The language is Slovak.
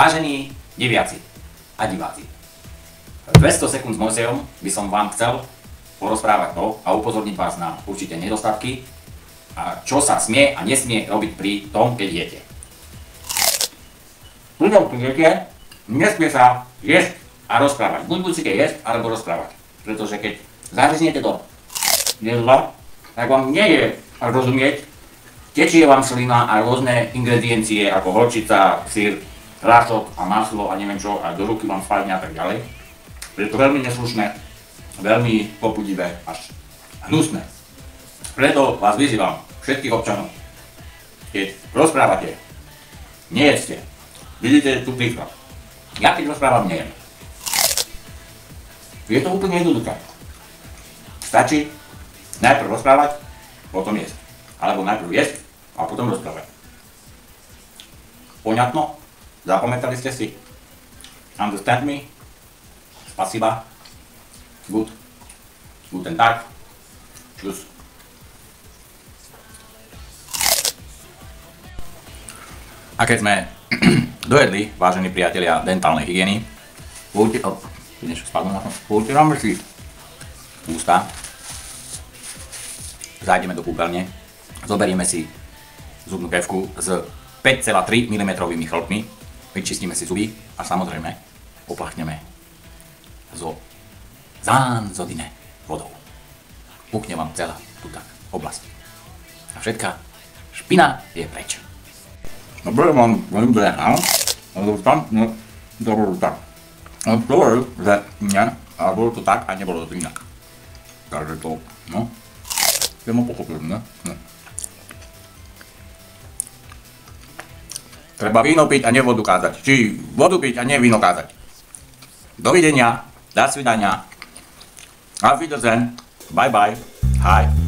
Vážení diviaci a diváci, 200 sekúnd s Mojsejom by som vám chcel porozprávať to a upozorniť vás na určité nedostatky a čo sa smie a nesmie robiť pri tom, keď jete. Pri tom, keď jete, nesmie sa jesť a rozprávať. Buď musíte jesť, alebo rozprávať. Pretože keď zahryznete do jedla, tak vám nie je rozumieť, tečie vám slina a rôzne ingrediencie ako horčica, syr, rášok a maslo a neviem čo, a do ruky vám spadne a tak ďalej. Je to veľmi neslušné, veľmi popudivé až hnusné. Preto vás vyzývam, všetkých občanov, keď rozprávate, nejedzte. Vidíte tu príklad. Ja keď rozprávam, nejem. Je to úplne jednoduché. Stačí najprv rozprávať, potom jesť. Alebo najprv jesť a potom rozprávať. Poňatno? Zapamätali ste si? Understand me? Spasiba? Good. Guten Tag. Tschüss. A keď sme dojedli, vážení priatelia dentálnej hygieny, utiráme si ústa, zájdeme do kúpeľne, zoberieme si zubnú kefku s 5,3 mm chlpmi, vyčistíme si zuby a samozrejme oplachneme zo zánzodine vodou. Pukne vám celá túto oblasť. A všetká špina je preč. Dobre, mám veľmi dobré, áno? Ale tam, no, to bolo tak. No, to bolo, že nie, ale bolo to tak a nebolo to inak. Takže to, no, ja ma pochopil, ne? No. Treba víno piť a ne vodu kázať. Či vodu piť a ne víno kázať. Dovidenia, do svidania. Auf Wiedersehen. Bye bye. Hi.